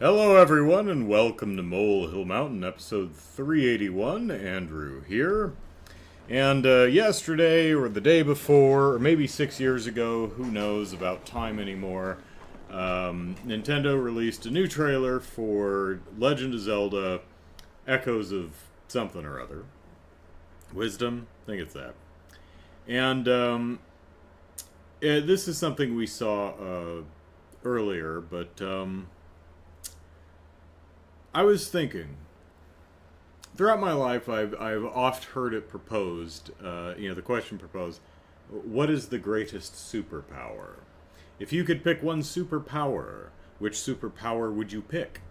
Hello, everyone, and welcome to Molehill Mountain, episode 381. Andrew here. And yesterday, or the day before, or maybe 6 years ago, who knows about time anymore, Nintendo released a new trailer for Legend of Zelda Echoes of something or other. Wisdom? I think it's that. And this is something we saw earlier, but I was thinking, throughout my life, I've oft heard it proposed, the question proposed, what is the greatest superpower? If you could pick one superpower, which superpower would you pick?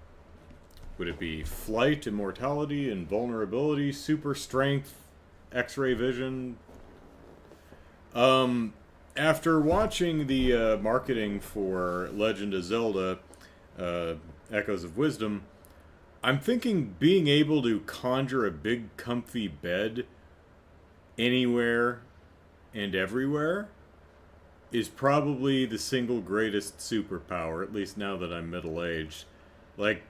Would it be flight, immortality, invulnerability, super strength, X-ray vision? After watching the marketing for Legend of Zelda, Echoes of Wisdom, I'm thinking being able to conjure a big comfy bed anywhere and everywhere is probably the single greatest superpower, at least now that I'm middle-aged. Like,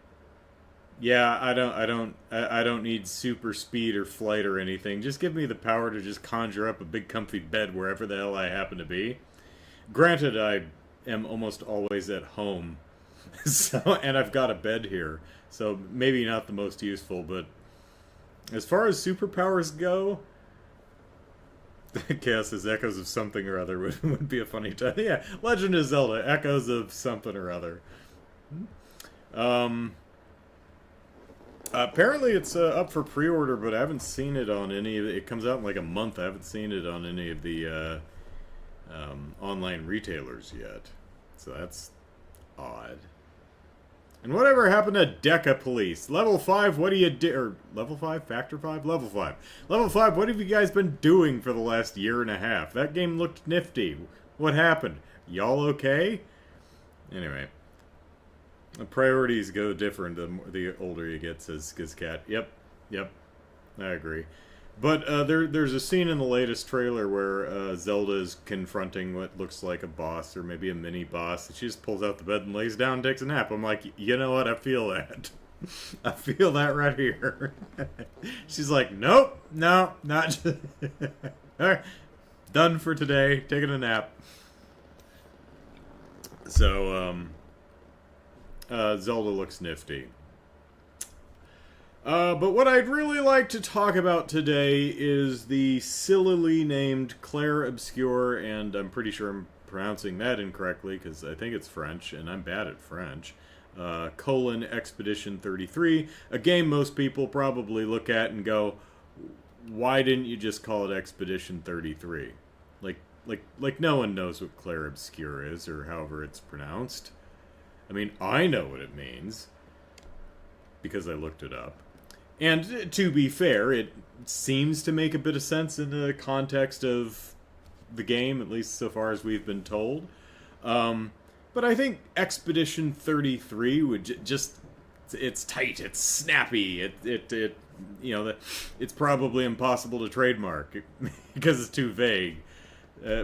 yeah, I don't need super speed or flight or anything. Just give me the power to just conjure up a big comfy bed wherever the hell I happen to be. Granted, I am almost always at home, and I've got a bed here. So maybe not the most useful, but as far as superpowers go, Chaos is Echoes of something or other would be a funny title. Yeah, Legend of Zelda, Echoes of something or other. Apparently it's up for pre-order, but I haven't seen it on any of it. It comes out in like a month. I haven't seen it on any of the online retailers yet. So that's odd. And whatever happened to Deca Police? Level 5, what do you do? Or Level 5? Factor 5? Level 5. Level 5, what have you guys been doing for the last year and a half? That game looked nifty. What happened? Y'all okay? Anyway. The priorities go different the older you get, says Gizcat. Yep. I agree. But there's a scene in the latest trailer where Zelda is confronting what looks like a boss, or maybe a mini-boss. She just pulls out the bed and lays down and takes a nap. I'm like, you know what? I feel that. I feel that right here. She's like, nope, no, not... Alright, done for today. Taking a nap. So, Zelda looks nifty. But what I'd really like to talk about today is the sillily named Claire Obscure, and I'm pretty sure I'm pronouncing that incorrectly because I think it's French, and I'm bad at French, Expedition 33, a game most people probably look at and go, why didn't you just call it Expedition 33? Like no one knows what Claire Obscure is, or however it's pronounced. I mean, I know what it means, because I looked it up. And to be fair, it seems to make a bit of sense in the context of the game, at least so far as we've been told. But I think Expedition 33 would it's tight, it's snappy, it's probably impossible to trademark because it's too vague,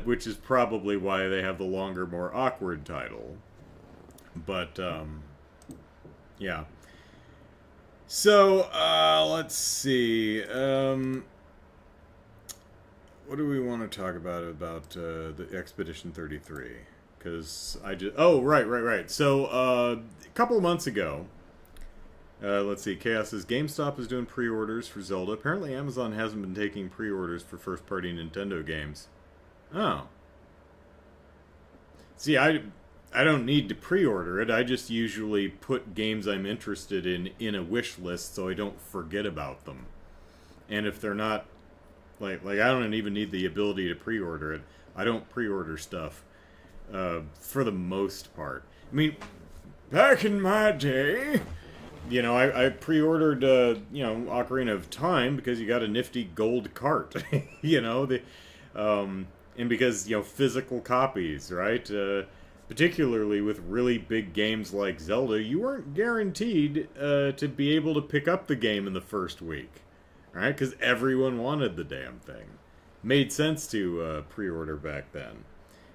which is probably why they have the longer, more awkward title. But, yeah. So, let's see. What do we want to talk about the Expedition 33? Because oh, right. So, a couple of months ago, let's see, Chaos says GameStop is doing pre-orders for Zelda. Apparently Amazon hasn't been taking pre-orders for first-party Nintendo games. Oh. See, I don't need to pre-order it. I just usually put games I'm interested in a wish list so I don't forget about them. And if they're not, like I don't even need the ability to pre-order it. I don't pre-order stuff for the most part. I mean, back in my day, I pre-ordered, Ocarina of Time because you got a nifty gold cart, and because, physical copies, right? Particularly with really big games like Zelda, you weren't guaranteed to be able to pick up the game in the first week, right? Because everyone wanted the damn thing. Made sense to pre-order back then.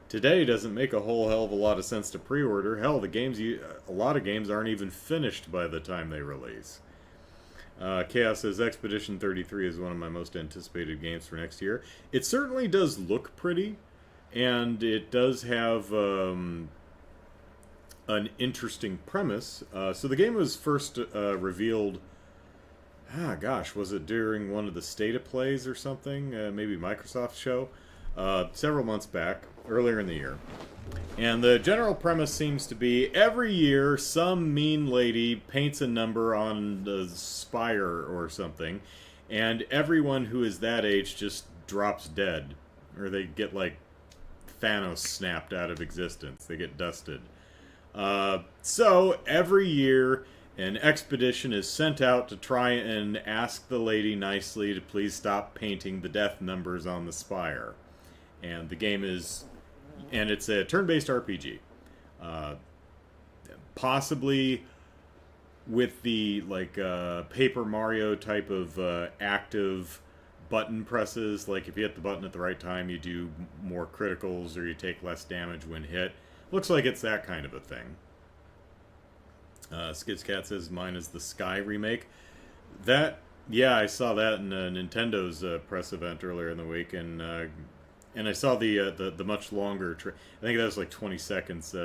today doesn't make a whole hell of a lot of sense to pre-order. Hell, a lot of games aren't even finished by the time they release. Chaos says Expedition 33 is one of my most anticipated games for next year. It certainly does look pretty, and it does have an interesting premise. So the game was first revealed, was it during one of the State of Plays or something? Maybe Microsoft show? Several months back, earlier in the year. And the general premise seems to be every year some mean lady paints a number on the spire or something, and everyone who is that age just drops dead. Or they get like Thanos snapped out of existence. They get dusted. So every year an expedition is sent out to try and ask the lady nicely to please stop painting the death numbers on the spire. And the game is... and it's a turn-based RPG. Possibly with the, like, Paper Mario type of active button presses. Like, if you hit the button at the right time, you do more criticals or you take less damage when hit. Looks like it's that kind of a thing. Skidscat says mine is the Sky remake. Yeah, I saw that in Nintendo's press event earlier in the week, and I saw the much longer. I think that was like 20 seconds.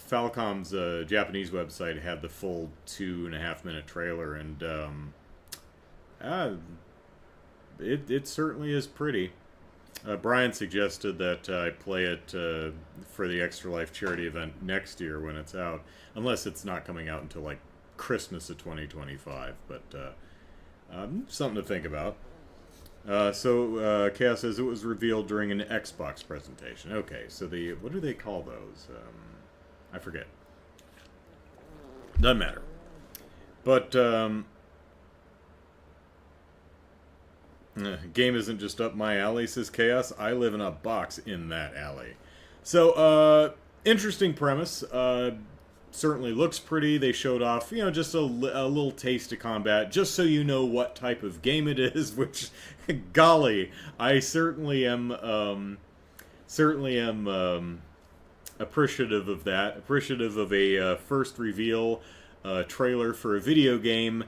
Falcom's Japanese website had the full 2.5-minute trailer, and it certainly is pretty. Brian suggested that I play it for the Extra Life charity event next year when it's out, unless it's not coming out until like Christmas of 2025. But something to think about. So Chaos says it was revealed during an Xbox presentation. Okay, so what do they call those? I forget. Doesn't matter. But game isn't just up my alley, says Chaos. I live in a box in that alley. So interesting premise. Certainly looks pretty. They showed off, just a little taste of combat, just so you know what type of game it is. Which, golly, I certainly am appreciative of that. Appreciative of a first reveal trailer for a video game,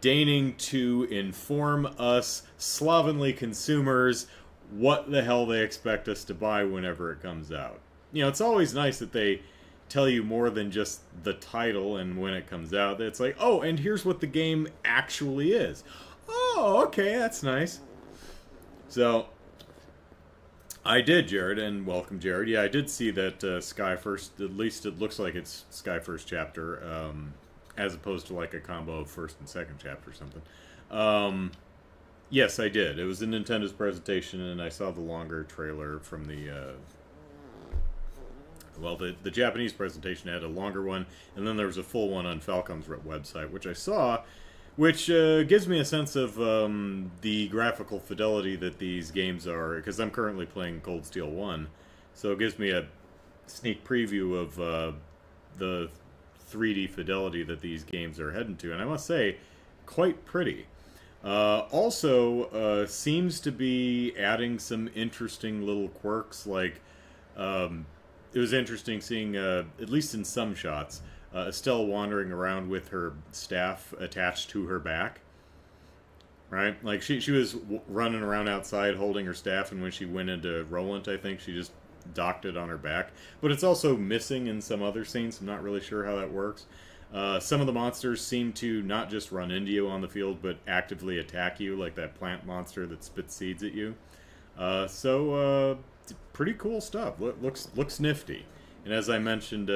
deigning to inform us slovenly consumers what the hell they expect us to buy whenever it comes out. It's always nice that they tell you more than just the title and when it comes out. It's like, oh, and here's what the game actually is. Oh, okay, that's nice. So, I did, Jared, and welcome, Jared. Yeah, I did see that Sky First, at least it looks like it's Sky First chapter, as opposed to like a combo of first and second chapter or something. Yes, I did. It was in Nintendo's presentation, and I saw the longer trailer from the... the Japanese presentation had a longer one, and then there was a full one on Falcom's website, which I saw, which gives me a sense of the graphical fidelity that these games are, because I'm currently playing Cold Steel 1, so it gives me a sneak preview of the 3D fidelity that these games are heading to, and I must say, quite pretty. Also, seems to be adding some interesting little quirks, like... it was interesting seeing, at least in some shots, Estelle wandering around with her staff attached to her back. Right? Like, she was running around outside holding her staff, and when she went into Roland, I think, she just docked it on her back. But it's also missing in some other scenes. I'm not really sure how that works. Some of the monsters seem to not just run into you on the field, but actively attack you, like that plant monster that spits seeds at you. Pretty cool stuff. Looks nifty. And as I mentioned,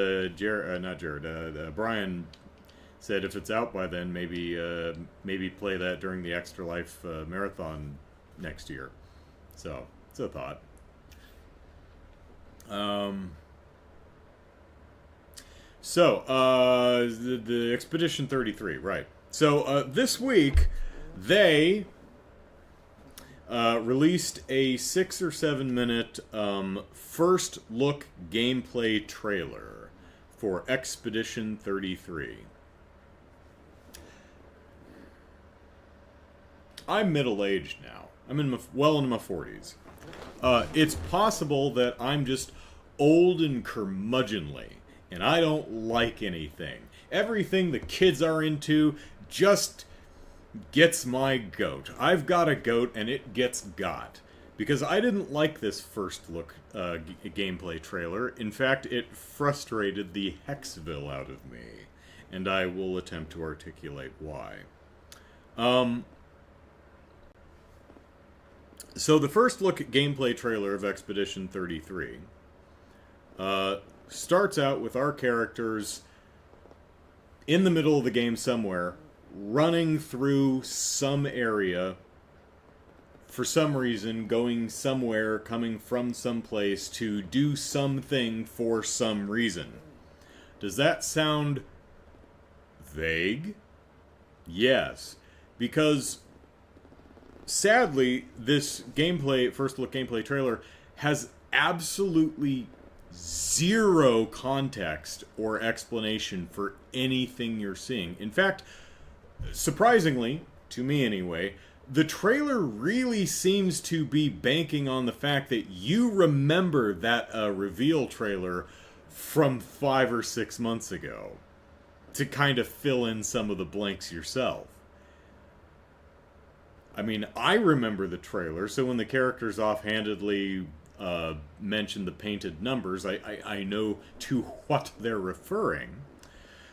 Brian said if it's out by then, maybe play that during the Extra Life marathon next year. So it's a thought. The Expedition 33, right? So this week they released a 6 or 7 minute first look gameplay trailer for Expedition 33. I'm middle-aged now. I'm well into my 40s. It's possible that I'm just old and curmudgeonly, and I don't like anything. Everything the kids are into just gets my goat. I've got a goat, and it gets got. Because I didn't like this first look gameplay trailer. In fact, it frustrated the Hexville out of me. And I will attempt to articulate why. So the first look gameplay trailer of Expedition 33 starts out with our characters in the middle of the game somewhere, running through some area, for some reason, going somewhere, coming from some place to do something for some reason. Does that sound vague? Yes. Because, sadly, this first look gameplay trailer has absolutely zero context or explanation for anything you're seeing. In fact, surprisingly, to me anyway, the trailer really seems to be banking on the fact that you remember that reveal trailer from 5 or 6 months ago to kind of fill in some of the blanks yourself. I mean, I remember the trailer, so when the characters offhandedly mention the painted numbers, I know to what they're referring.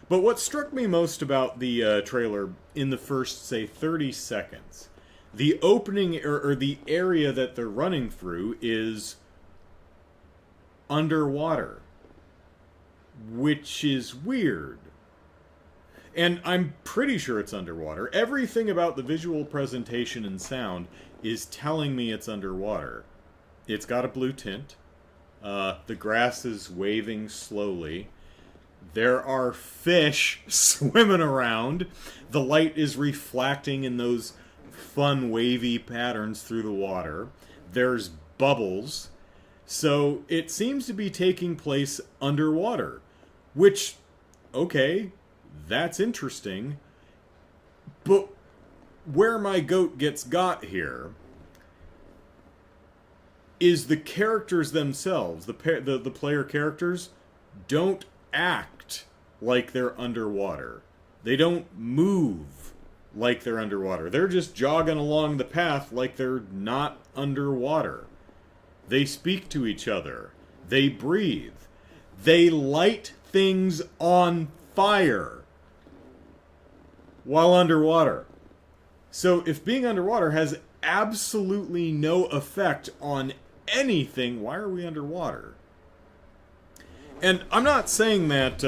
But what struck me most about the trailer in the first, say, 30 seconds, the opening, or the area that they're running through is underwater, which is weird. And I'm pretty sure it's underwater. Everything about the visual presentation and sound is telling me it's underwater. It's got a blue tint. The grass is waving slowly. There are fish swimming around. The light is reflecting in those fun wavy patterns through the water. There's bubbles. So it seems to be taking place underwater. Which, okay, that's interesting. But where my goat gets got here is the characters themselves, the player characters, don't act like they're underwater. They don't move like they're underwater. They're just jogging along the path like they're not underwater. They speak to each other. They breathe. They light things on fire while underwater. So if being underwater has absolutely no effect on anything, why are we underwater? And I'm not saying that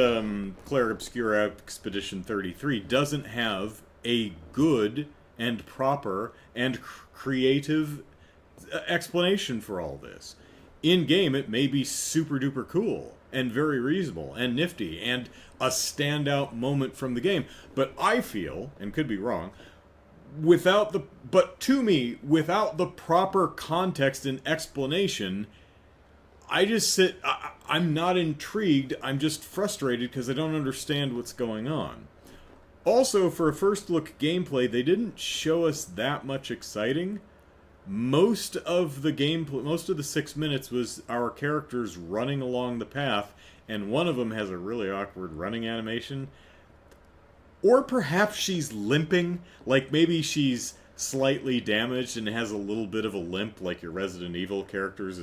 Claire Obscure Expedition 33 doesn't have a good and proper and creative explanation for all this. In-game, it may be super duper cool and very reasonable and nifty and a standout moment from the game. But I feel, and could be wrong, to me, without the proper context and explanation, I'm not intrigued, I'm just frustrated because I don't understand what's going on. Also, for a first look gameplay, they didn't show us that much exciting. Most of the 6 minutes was our characters running along the path, and one of them has a really awkward running animation. Or perhaps she's limping, like maybe she's slightly damaged and has a little bit of a limp, like your Resident Evil characters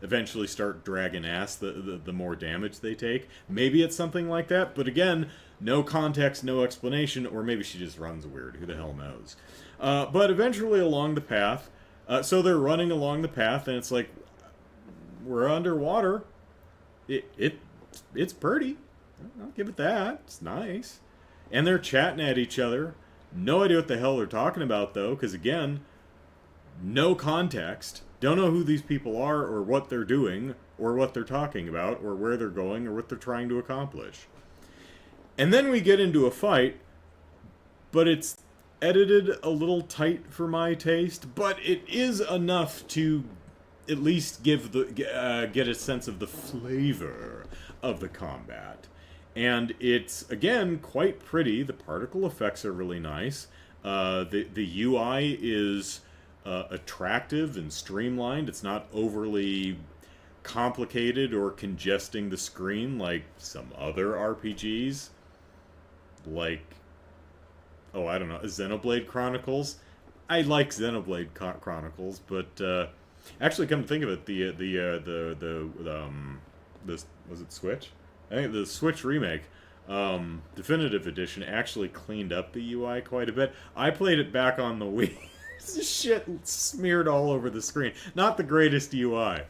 eventually start dragging ass the more damage they take. Maybe it's something like that, but again, no context, no explanation, or maybe she just runs weird, who the hell knows. But eventually along the path, so they're running along the path, and it's like, we're underwater. It's pretty. I'll give it that. It's nice. And they're chatting at each other. No idea what the hell they're talking about, though, because, again, no context. Don't know who these people are, or what they're doing, or what they're talking about, or where they're going, or what they're trying to accomplish. And then we get into a fight, but it's edited a little tight for my taste, but it is enough to at least get a sense of the flavor of the combat. And it's, again, quite pretty. The particle effects are really nice. The UI is attractive and streamlined. It's not overly complicated or congesting the screen like some other RPGs, like, oh, I don't know, Xenoblade Chronicles. I like Xenoblade Chronicles, but actually, come to think of it, the was it Switch? I think the Switch remake, definitive edition, actually cleaned up the UI quite a bit. I played it back on the Wii. Shit smeared all over the screen. Not the greatest UI.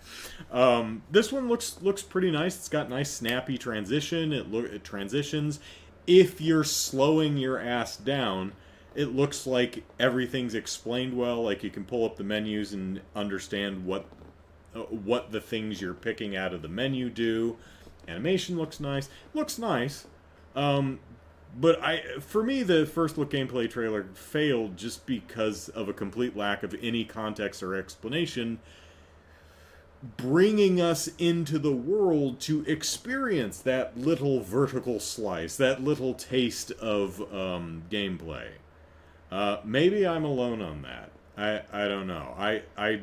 This one looks pretty nice. It's got nice snappy transition. It transitions. If you're slowing your ass down, it looks like everything's explained well. Like you can pull up the menus and understand what the things you're picking out of the menu do. Animation looks nice. Looks nice. But for me, the first look gameplay trailer failed just because of a complete lack of any context or explanation, bringing us into the world to experience that little vertical slice, that little taste of gameplay. Maybe I'm alone on that. I don't know. I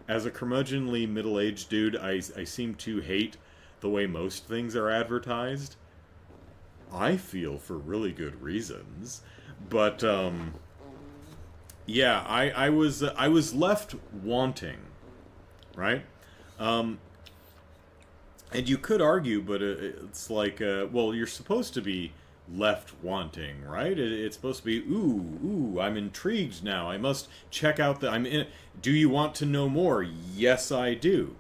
as a curmudgeonly middle-aged dude, I seem to hate the way most things are advertised. I feel for really good reasons, but yeah, I was left wanting, right? And you could argue, but it's like, well, you're supposed to be left wanting, right? It's supposed to be, ooh, I'm intrigued now. I must check out the. Do you want to know more? Yes, I do.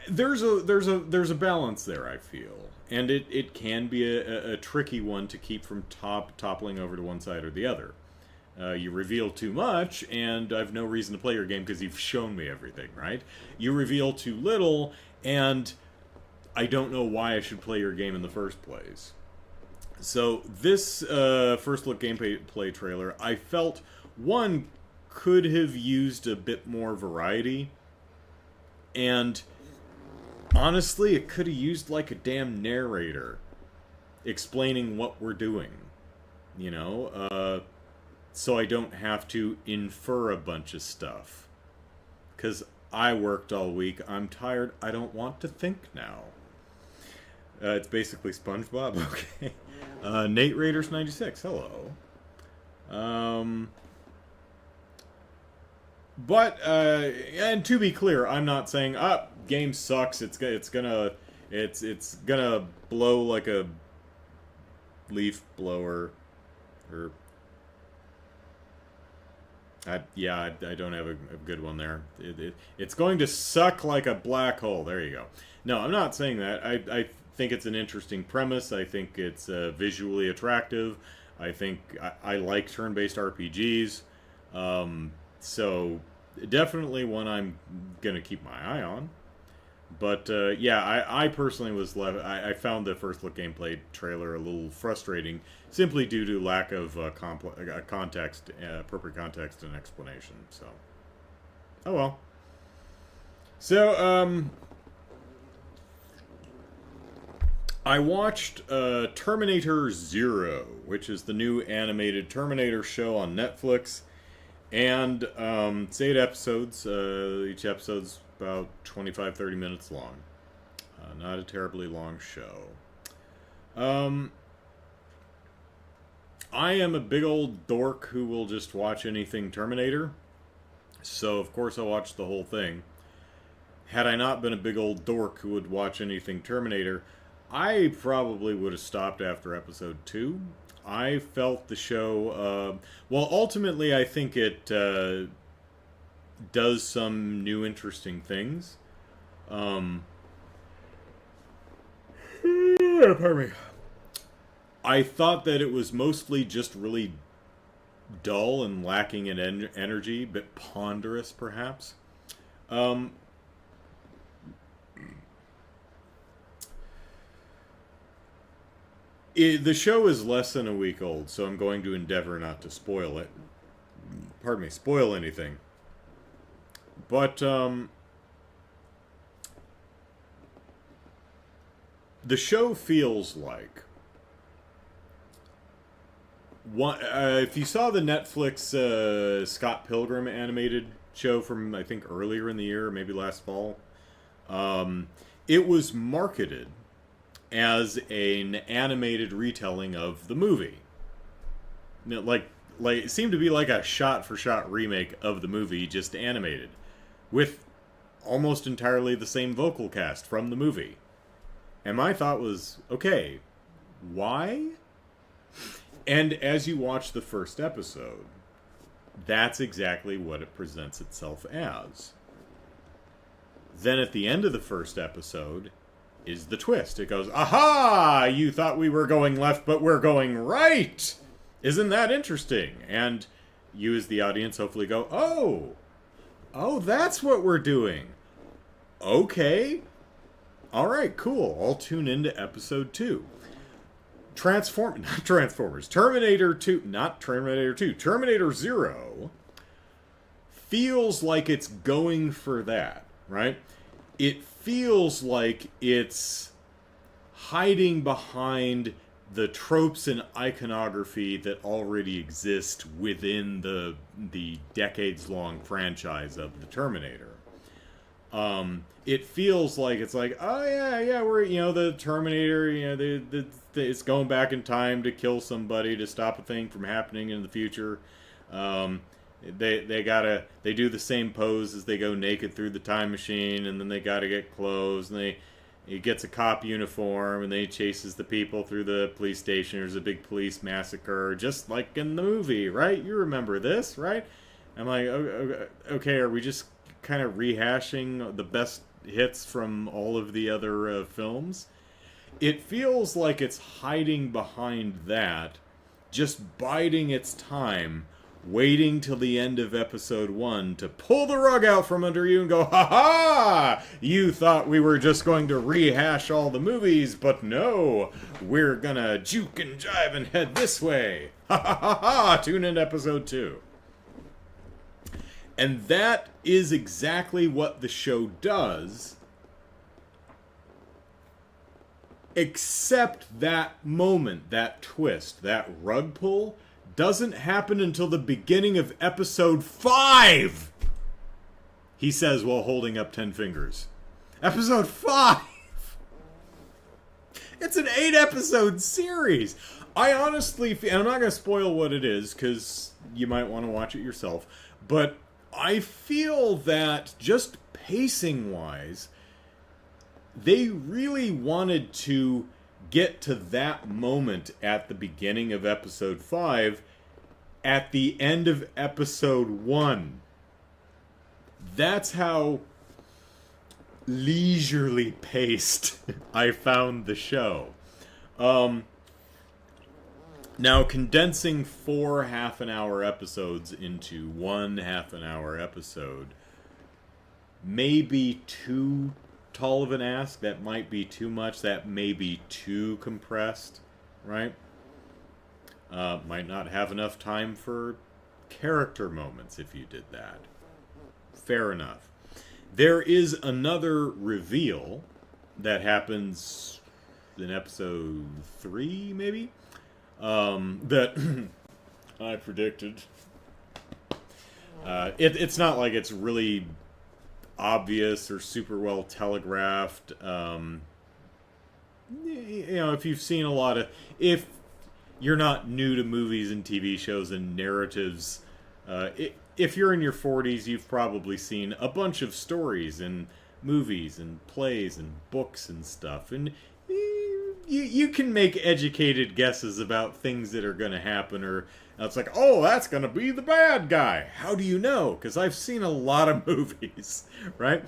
There's a balance there, I feel. And it can be a tricky one to keep from toppling over to one side or the other. You reveal too much, and I've no reason to play your game because you've shown me everything, right? You reveal too little, and I don't know why I should play your game in the first place. So this first look gameplay trailer, I felt, one, could have used a bit more variety, and honestly, it could have used like a damn narrator explaining what we're doing, you know, so I don't have to infer a bunch of stuff. Because I worked all week, I'm tired, I don't want to think now. It's basically SpongeBob, okay. Nate Raiders 96, hello. But and to be clear, I'm not saying game sucks. It's gonna blow like a leaf blower, or I don't have a good one there. It's going to suck like a black hole. There you go. No, I'm not saying that. I think it's an interesting premise. I think it's visually attractive. I think I like turn-based RPGs. So definitely one I'm gonna keep my eye on. But yeah, I personally was left. I found the first look gameplay trailer a little frustrating, simply due to lack of context, appropriate context and explanation. So, oh well. So I watched Terminator Zero, which is the new animated Terminator show on Netflix. And it's 8 episodes. Each episode's about 25-30 minutes long. Not a terribly long show. I am a big old dork who will just watch anything Terminator. So, of course, I watched the whole thing. Had I not been a big old dork who would watch anything Terminator, I probably would have stopped after episode 2. I felt the show, well, ultimately I think it does some new interesting things. Pardon me. I thought that it was mostly just really dull and lacking in energy, but ponderous, perhaps. The show is less than a week old, so I'm going to endeavor not to spoil it. Pardon me, spoil anything. But, the show feels like If you saw the Netflix Scott Pilgrim animated show from, I think, earlier in the year, maybe last fall, it was marketed as an animated retelling of the movie. Like it seemed to be like a shot-for-shot remake of the movie, just animated, with almost entirely the same vocal cast from the movie. And my thought was, okay, why? And as you watch the first episode, that's exactly what it presents itself as. Then at the end of the first episode is the twist. It goes, aha! You thought we were going left, but we're going right! Isn't that interesting? And you as the audience hopefully go, oh, that's what we're doing. Okay. Alright, cool. I'll tune into episode 2. Terminator 2, not Terminator 2, Terminator Zero feels like it's going for that, right? It feels like it's hiding behind the tropes and iconography that already exist within the decades-long franchise of the Terminator. It feels like it's like, oh yeah, we're, the Terminator, it's going back in time to kill somebody to stop a thing from happening in the future. They do the same pose as they go naked through the time machine, and then they gotta get clothes, and he gets a cop uniform, and then he chases the people through the police station. There's a big police massacre, just like in the movie, right? You remember this, right? I'm like, okay, are we just kind of rehashing the best hits from all of the other films? It feels like it's hiding behind that, just biding its time, waiting till the end of episode 1 to pull the rug out from under you and go, ha-ha! You thought we were just going to rehash all the movies, but no, we're gonna juke and jive and head this way. Ha-ha-ha-ha! Tune in to episode 2. And that is exactly what the show does, except that moment, that twist, that rug pull, doesn't happen until the beginning of episode 5! He says while holding up 10 fingers. Episode 5! It's an 8-episode series! I honestly feel, and I'm not going to spoil what it is, because you might want to watch it yourself, but I feel that just pacing-wise, they really wanted to get to that moment at the beginning of episode 5 at the end of episode 1. That's how leisurely paced I found the show. Now, condensing 4 half-an-hour episodes into 1 half-an-hour episode may be too tall of an ask. That might be too much. That may be too compressed, right? Might not have enough time for character moments if you did that. Fair enough. There is another reveal that happens in episode 3, maybe? That I predicted. It's not like it's really obvious or super well telegraphed. If you've seen a lot of... If you're not new to movies and TV shows and narratives, if you're in your 40s, you've probably seen a bunch of stories and movies and plays and books and stuff. And you can make educated guesses about things that are going to happen, or it's like, oh, that's going to be the bad guy. How do you know? Because I've seen a lot of movies, right?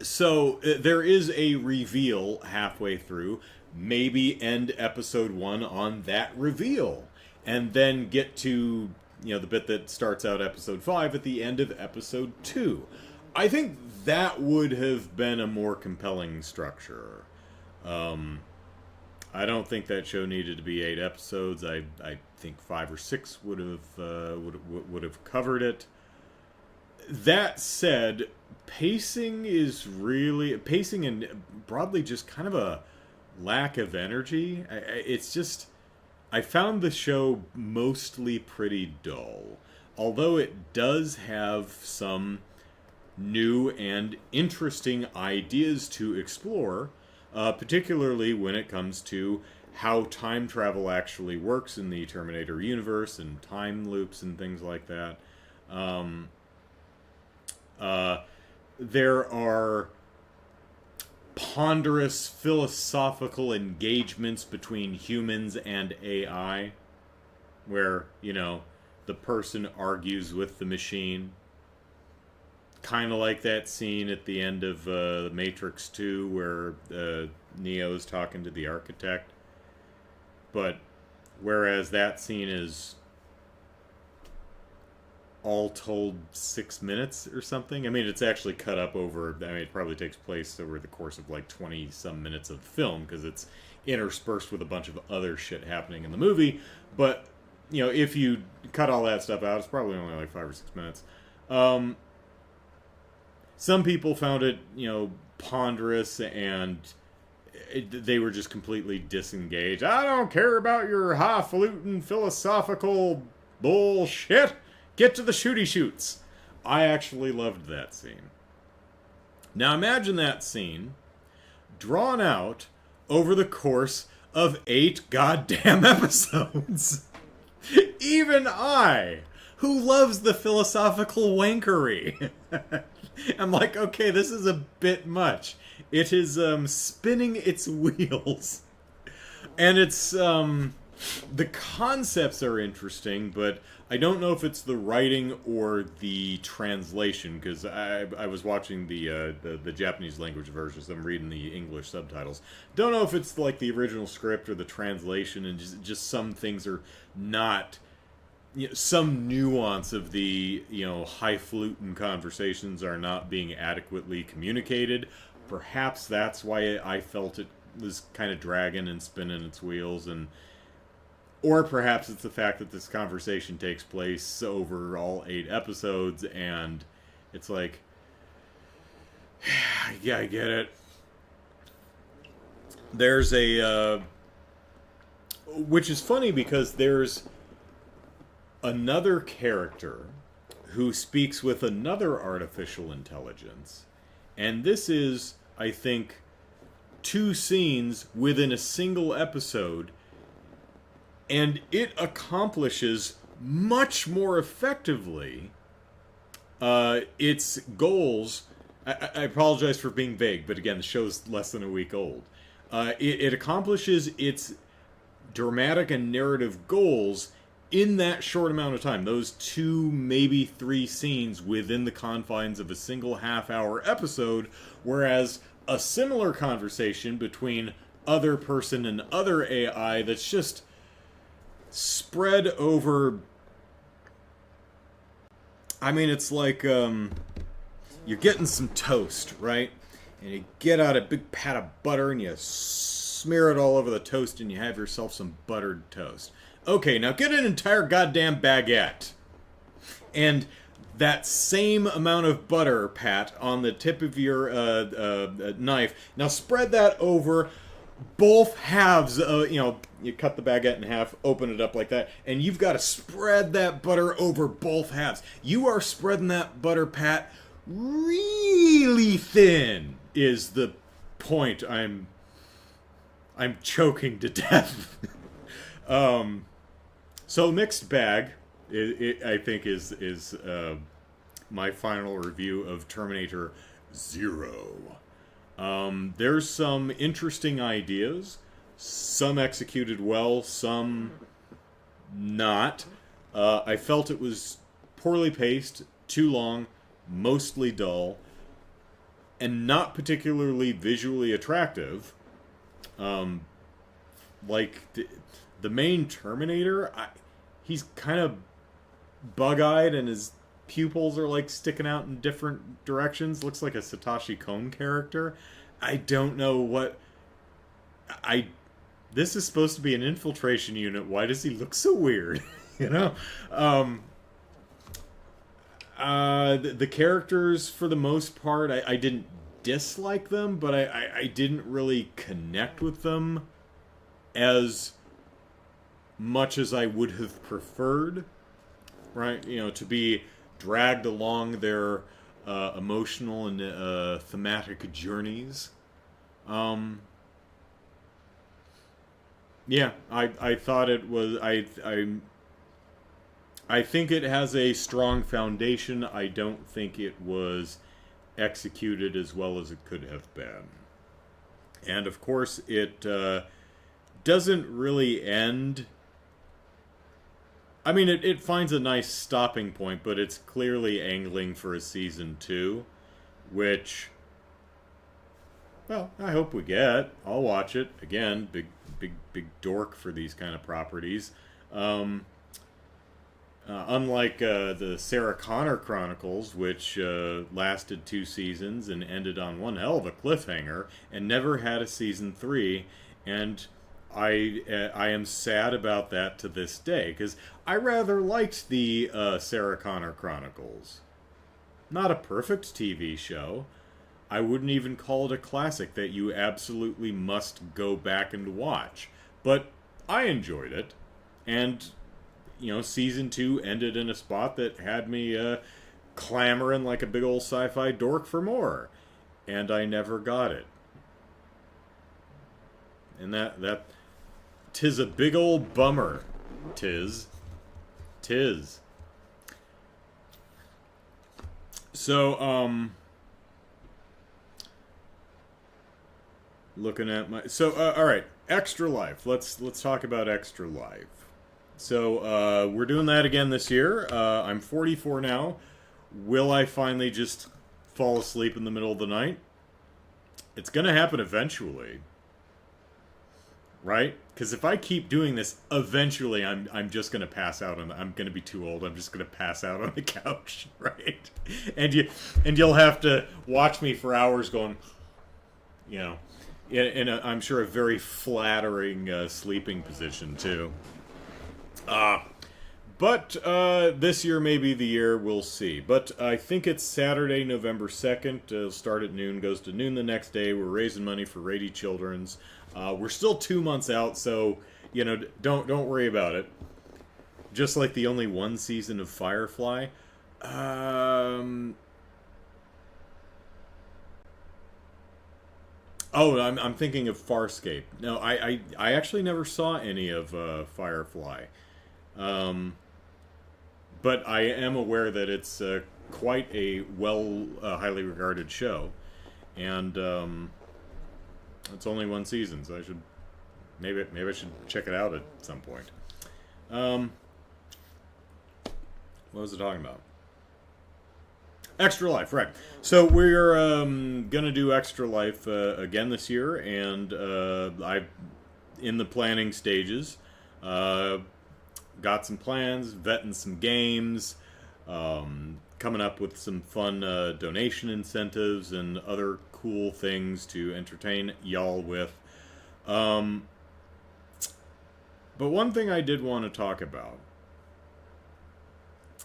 So there is a reveal halfway through. Maybe end episode 1 on that reveal, and then get to the bit that starts out episode 5 at the end of episode 2. I think that would have been a more compelling structure. I don't think that show needed to be 8 episodes. I think 5 or 6 would have covered it. That said, pacing and broadly just kind of a lack of energy. It's just, I found the show mostly pretty dull, although it does have some new and interesting ideas to explore, particularly when it comes to how time travel actually works in the Terminator universe and time loops and things like that. Um, uh, there are ponderous philosophical engagements between humans and AI, where, the person argues with the machine. Kind of like that scene at the end of Matrix 2 where Neo's talking to the architect. But whereas that scene is all told 6 minutes or something. I mean, it's actually cut up over, it probably takes place over the course of like 20 some minutes of film because it's interspersed with a bunch of other shit happening in the movie. But, if you cut all that stuff out, it's probably only like 5 or 6 minutes. Some people found it, ponderous and they were just completely disengaged. I don't care about your highfalutin philosophical bullshit. Get to the shooty shoots. I actually loved that scene. Now imagine that scene drawn out over the course of 8 goddamn episodes. Even I, who loves the philosophical wankery, I'm like, okay, this is a bit much. It is spinning its wheels. And it's, the concepts are interesting, but I don't know if it's the writing or the translation, because I was watching the Japanese language version, so I'm reading the English subtitles. Don't know if it's like the original script or the translation, and just some things are not, some nuance of the, highfalutin conversations are not being adequately communicated. Perhaps that's why I felt it was kind of dragging and spinning its wheels, or perhaps it's the fact that this conversation takes place over all 8 episodes, and it's like, yeah, I get it. There's which is funny because there's another character who speaks with another artificial intelligence, and this is, I think, 2 scenes within a single episode, and it accomplishes much more effectively its goals. I apologize for being vague, but again, the show's less than a week old. It accomplishes its dramatic and narrative goals in that short amount of time. Those 2, maybe 3 scenes within the confines of a single half-hour episode, whereas a similar conversation between other person and other AI that's just spread over, it's like you're getting some toast, right? And you get out a big pat of butter and you smear it all over the toast and you have yourself some buttered toast. Okay, now get an entire goddamn baguette and that same amount of butter, Pat, on the tip of your knife. Now spread that over both halves. You cut the baguette in half, open it up like that, and you've got to spread that butter over both halves. You are spreading that butter, Pat, really thin. Is the point? I'm choking to death. So mixed bag. I think is my final review of Terminator Zero. There's some interesting ideas, some executed well, some not. I felt it was poorly paced, too long, mostly dull, and not particularly visually attractive. Like the main Terminator, he's kind of bug-eyed and his pupils are like sticking out in different directions. Looks like a Satoshi Kon character. I don't know what... This is supposed to be an infiltration unit. Why does he look so weird? The characters, for the most part, I didn't dislike them, but I didn't really connect with them as much as I would have preferred, right? To be dragged along their emotional and thematic journeys. Um, yeah, I thought it was I think it has a strong foundation. I don't think it was executed as well as it could have been. And of course, it doesn't really end. I mean, it finds a nice stopping point, but it's clearly angling for a season two, which, well, I hope we get. I'll watch it. Again, big dork for these kind of properties. Unlike the Sarah Connor Chronicles, which lasted 2 seasons and ended on one hell of a cliffhanger and never had a season 3, and I am sad about that to this day, because I rather liked the Sarah Connor Chronicles. Not a perfect TV show. I wouldn't even call it a classic that you absolutely must go back and watch. But I enjoyed it. And, season 2 ended in a spot that had me clamoring like a big old sci-fi dork for more. And I never got it. And that 'tis a big old bummer. Tis. So, looking at my... So, alright. Extra Life. Let's talk about Extra Life. So, we're doing that again this year. I'm 44 now. Will I finally just fall asleep in the middle of the night? It's gonna happen eventually. Right? Because if I keep doing this, eventually I'm just gonna pass out I'm gonna be too old. I'm just gonna pass out on the couch, right? And you'll have to watch me for hours going, in I'm sure a very flattering sleeping position too. But this year may be the year, we'll see. But I think it's Saturday, November 2nd. It'll start at noon, goes to noon the next day. We're raising money for Rady Children's. We're still 2 months out, so, don't worry about it. Just like the only one season of Firefly. Oh, I'm thinking of Farscape. No, I actually never saw any of Firefly. But I am aware that it's quite a highly regarded show. And it's only one season, so I should... Maybe I should check it out at some point. What was I talking about? Extra Life, right. So we're gonna do Extra Life again this year, and I'm in the planning stages. Got some plans, vetting some games, coming up with some fun donation incentives and other cool things to entertain y'all with. But one thing I did want to talk about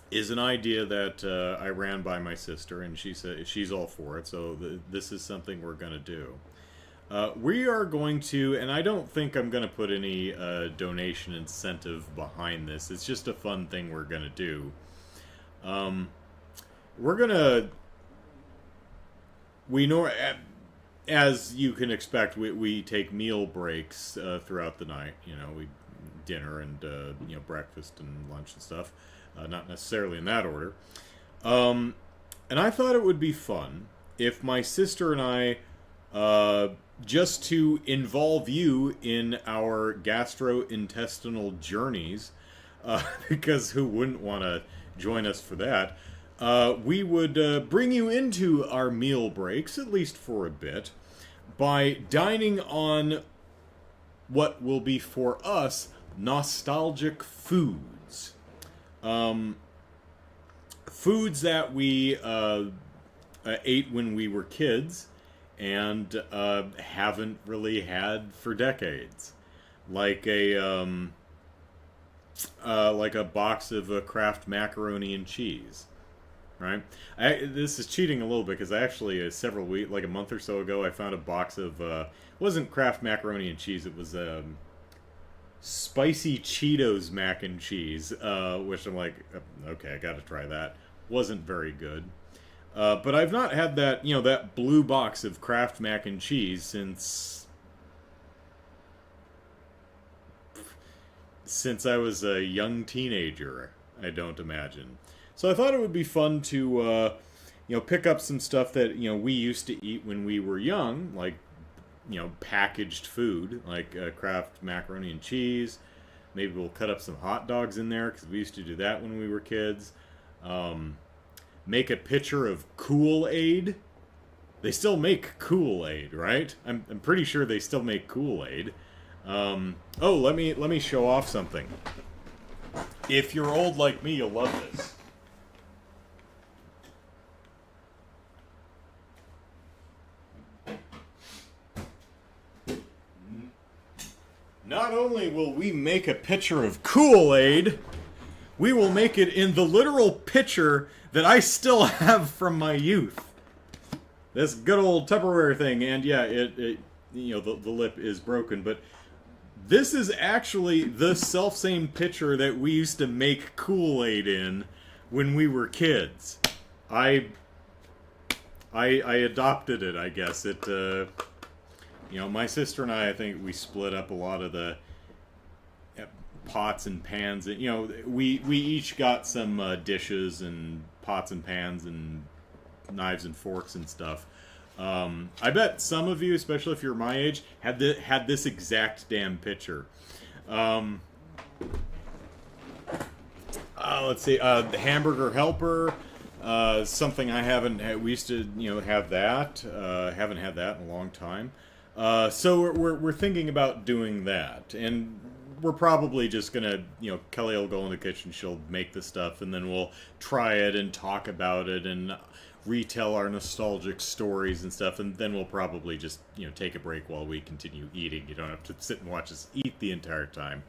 is an idea that I ran by my sister, and she said she's all for it, so this is something we're going to do. We are going to, and I don't think I'm going to put any donation incentive behind this. It's just a fun thing we're going to do. We're going to, as you can expect, we take meal breaks throughout the night. We dinner and breakfast and lunch and stuff. Not necessarily in that order. And I thought it would be fun if my sister and I, just to involve you in our gastrointestinal journeys, because who wouldn't want to join us for that, we would bring you into our meal breaks, at least for a bit, by dining on what will be for us nostalgic foods. Foods that we ate when we were kids and haven't really had for decades, like a box of Kraft macaroni and cheese, right? This is cheating a little bit because I actually like a month or so ago, I found a box of it wasn't Kraft macaroni and cheese. It was spicy Cheetos mac and cheese, which I'm like, okay, I gotta try that. Wasn't very good. But I've not had that, that blue box of Kraft mac and cheese since I was a young teenager, I don't imagine. So I thought it would be fun to, pick up some stuff that, we used to eat when we were young, like, packaged food, like Kraft macaroni and cheese. Maybe we'll cut up some hot dogs in there, because we used to do that when we were kids. Make a pitcher of Kool-Aid. They still make Kool-Aid, right? I'm pretty sure they still make Kool-Aid. Let me show off something. If you're old like me, you'll love this. Not only will we make a pitcher of Kool-Aid, we will make it in the literal pitcher that I still have from my youth. This good old Tupperware thing, and yeah, the lip is broken, but this is actually the self-same pitcher that we used to make Kool-Aid in when we were kids. I adopted it, I guess. My sister and I think we split up a lot of the pots and pans. We each got some dishes and pots and pans and knives and forks and stuff. I bet some of you, especially if you're my age, had this exact damn pitcher. Let's see, the Hamburger Helper, something I haven't had. We used to, have that. Haven't had that in a long time. So we're thinking about doing that, and we're probably just gonna, Kelly will go in the kitchen, she'll make the stuff, and then we'll try it and talk about it and retell our nostalgic stories and stuff, and then we'll probably just, take a break while we continue eating. You don't have to sit and watch us eat the entire time.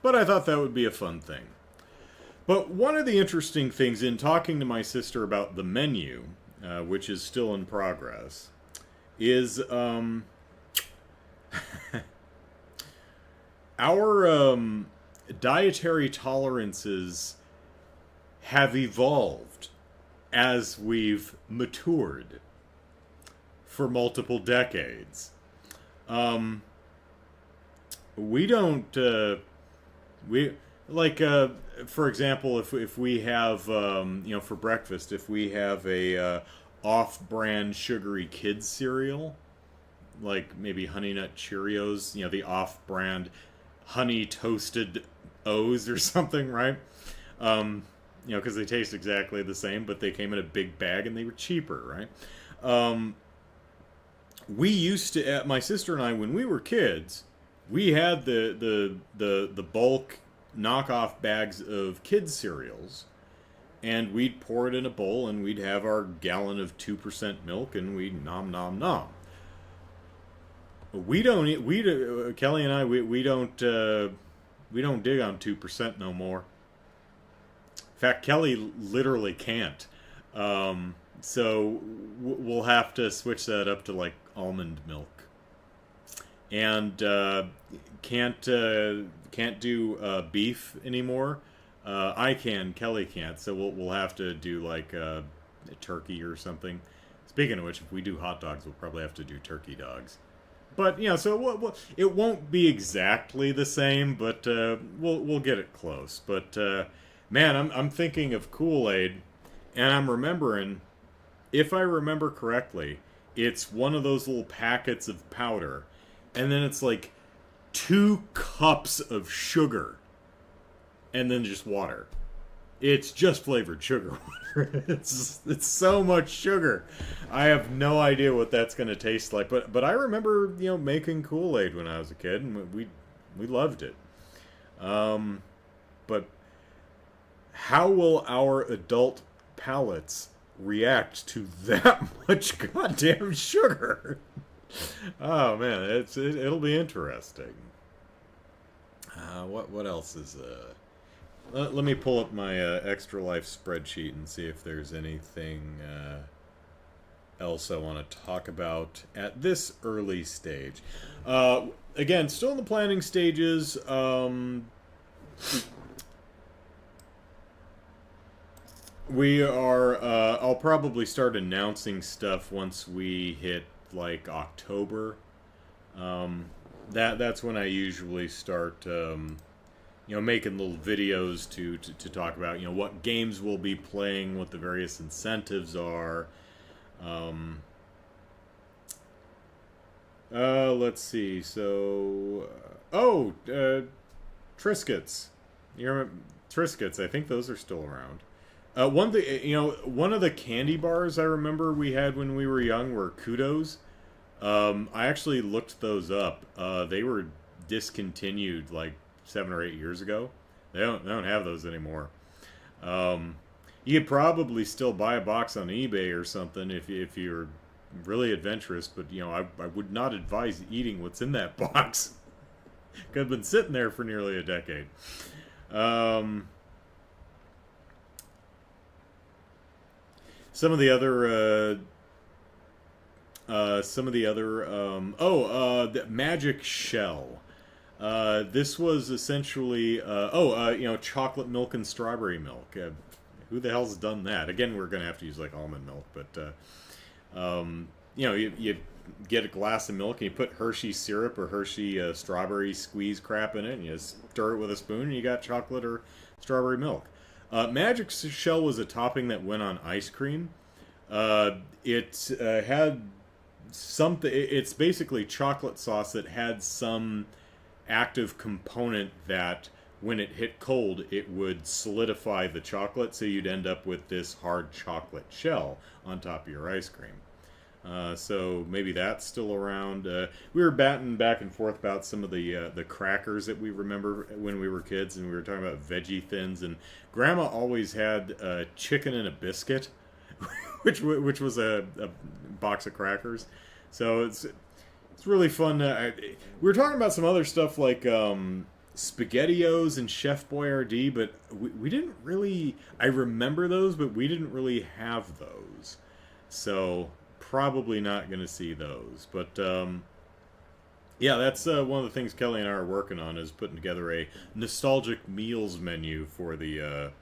But I thought that would be a fun thing. But one of the interesting things in talking to my sister about the menu, which is still in progress, is our dietary tolerances have evolved as we've matured for multiple decades. We don't, for example, if we have, for breakfast, if we have a off-brand sugary kids cereal, like maybe Honey Nut Cheerios, the off-brand honey toasted O's or something, right? Because they taste exactly the same, but they came in a big bag and they were cheaper, right? We used to, my sister and I, when we were kids, we had the bulk knockoff bags of kids cereals, and we'd pour it in a bowl, and we'd have our gallon of 2% milk, and we'd nom nom nom. We don't eat. Kelly and I, we don't dig on 2% no more. In fact, Kelly literally can't. So we'll have to switch that up to like almond milk. And can't do beef anymore. I can, Kelly can't. So we'll have to do like a turkey or something. Speaking of which, if we do hot dogs, we'll probably have to do turkey dogs. But so it won't be exactly the same, but we'll get it close. But man, I'm thinking of Kool-Aid, and I'm remembering, if I remember correctly, it's one of those little packets of powder, and then it's like 2 cups of sugar, and then just water. It's just flavored sugar water. It's so much sugar. I have no idea what that's going to taste like. But I remember, making Kool-Aid when I was a kid, and we loved it. But how will our adult palates react to that much goddamn sugar? Oh man, it'll be interesting. What else is let me pull up my Extra Life spreadsheet and see if there's anything else I want to talk about at this early stage. again, still in the planning stages. We are. I'll probably start announcing stuff once we hit like October. Um, that's when I usually start. Making little videos to talk about what games we'll be playing, what the various incentives are. Um, let's see. So, Triscuits. You remember Triscuits? I think those are still around. One thing, one of the candy bars I remember we had when we were young were Kudos. I actually looked those up. They were discontinued like 7 or 8 years ago. They don't have those anymore. Um, you could probably still buy a box on eBay or something if you're really adventurous. But I would not advise eating what's in that box. Could have been sitting there for nearly a decade. Um, some of the other the Magic Shell. This was essentially chocolate milk and strawberry milk. Who the hell's done that? Again, we're gonna have to use like almond milk, but you get a glass of milk and you put Hershey syrup or Hershey strawberry squeeze crap in it, and you stir it with a spoon, and you got chocolate or strawberry milk. Magic Shell was a topping that went on ice cream. It had something. It's basically chocolate sauce that had some active component that when it hit cold it would solidify the chocolate, so you'd end up with this hard chocolate shell on top of your ice cream. So maybe that's still around. We were batting back and forth about some of the crackers that we remember when we were kids, and we were talking about veggie thins, and Grandma always had chicken and a biscuit, which was a box of crackers. So it's really fun. We were talking about some other stuff like SpaghettiOs and Chef Boyardee, but we didn't really. I remember those, but we didn't really have those. So probably not going to see those. But yeah, that's one of the things Kelly and I are working on, is putting together a nostalgic meals menu for the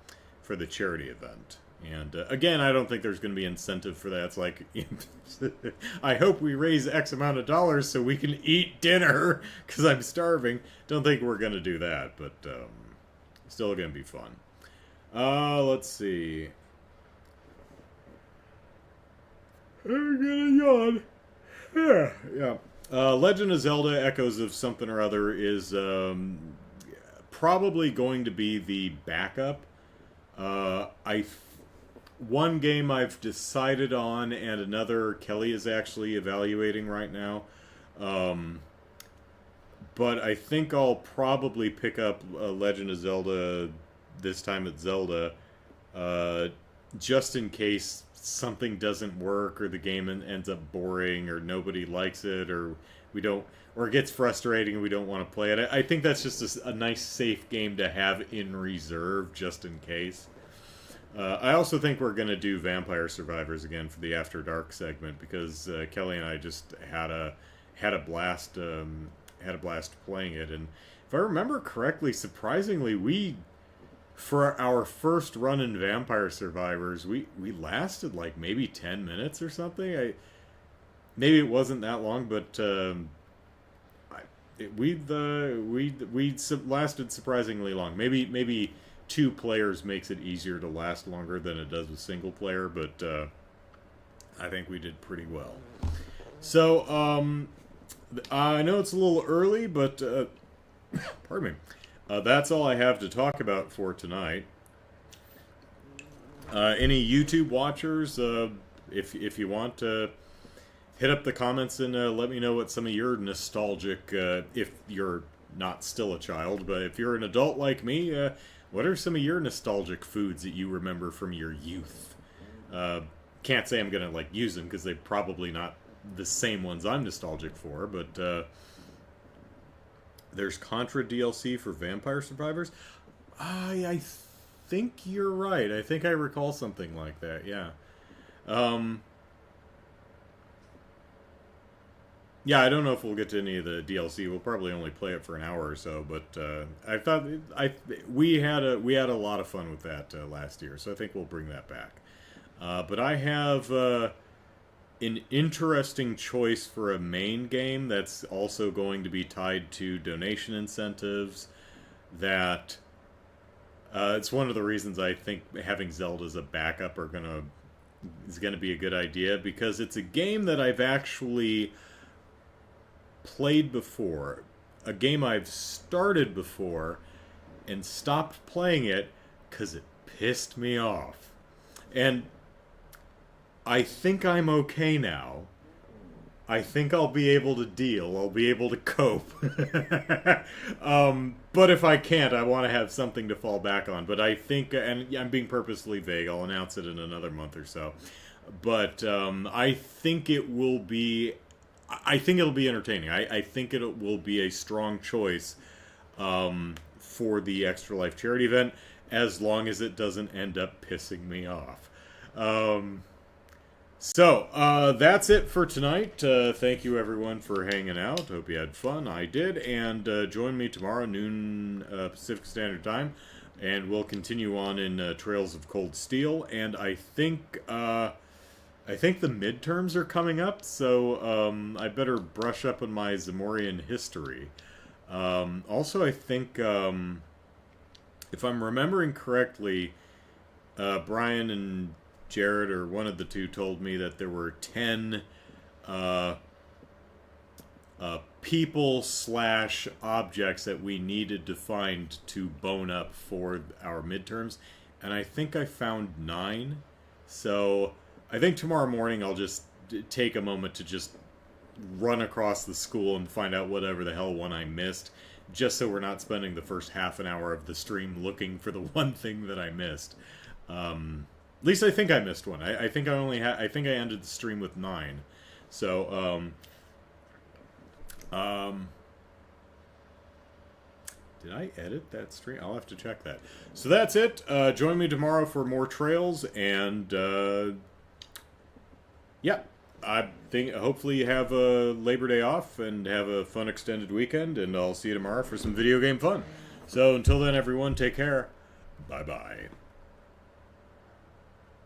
charity event. And again, I don't think there's going to be incentive for that. It's like, I hope we raise X amount of dollars so we can eat dinner because I'm starving. Don't think we're going to do that, but still going to be fun. Let's see. I'm gonna yawn. Yeah. Legend of Zelda: Echoes of Something or Other is probably going to be the backup. One game I've decided on, and another Kelly is actually evaluating right now. But I think I'll probably pick up Legend of Zelda this time at Zelda, just in case something doesn't work, or the game ends up boring, or nobody likes it, or or it gets frustrating and we don't want to play it. I think that's just a nice, safe game to have in reserve, just in case. I also think we're going to do Vampire Survivors again for the After Dark segment, because Kelly and I just had a blast playing it. And if I remember correctly, surprisingly, for our first run in Vampire Survivors, we lasted like maybe 10 minutes or something. Maybe it wasn't that long, but we lasted surprisingly long. Maybe 2 players makes it easier to last longer than it does with single player, but I think we did pretty well. So I know it's a little early, but pardon me. That's all I have to talk about for tonight. Any YouTube watchers, if you want to hit up the comments and let me know what some of your nostalgic, if you're not still a child, but if you're an adult like me, what are some of your nostalgic foods that you remember from your youth? Can't say I'm gonna like use them because they're probably not the same ones I'm nostalgic for, but there's Contra DLC for Vampire Survivors. I think you're right. I think I recall something like that. Yeah. Yeah, I don't know if we'll get to any of the DLC. We'll probably only play it for an hour or so, but I thought we had a lot of fun with that last year, so I think we'll bring that back. But I have an interesting choice for a main game that's also going to be tied to donation incentives. That it's one of the reasons I think having Zelda as a backup is gonna be a good idea, because it's a game that I've actually played before, a game I've started before and stopped playing it because it pissed me off. And I think I'm okay now. I think I'll be able to deal. I'll be able to cope. But if I can't, I want to have something to fall back on. But I think, and I'm being purposely vague, I'll announce it in another month or so. But I think it will be I think it'll be entertaining. I think it will be a strong choice for the Extra Life charity event, as long as it doesn't end up pissing me off. So that's it for tonight. Thank you, everyone, for hanging out. Hope you had fun. I did. And join me tomorrow, noon Pacific Standard Time, and we'll continue on in Trails of Cold Steel. And I think the midterms are coming up, so I better brush up on my Zamorian history. Also, I think, if I'm remembering correctly, Brian and Jared, or one of the two, told me that there were 10 people / objects that we needed to find to bone up for our midterms, and I think I found 9. So I think tomorrow morning I'll just take a moment to just run across the school and find out whatever the hell one I missed, just so we're not spending the first half an hour of the stream looking for the one thing that I missed. At least I think I missed one. I think I think I ended the stream with 9. So did I edit that stream? I'll have to check that. So that's it. Join me tomorrow for more trails, and yeah, I think hopefully you have a Labor Day off and have a fun extended weekend, and I'll see you tomorrow for some video game fun. So until then, everyone, take care. Bye-bye.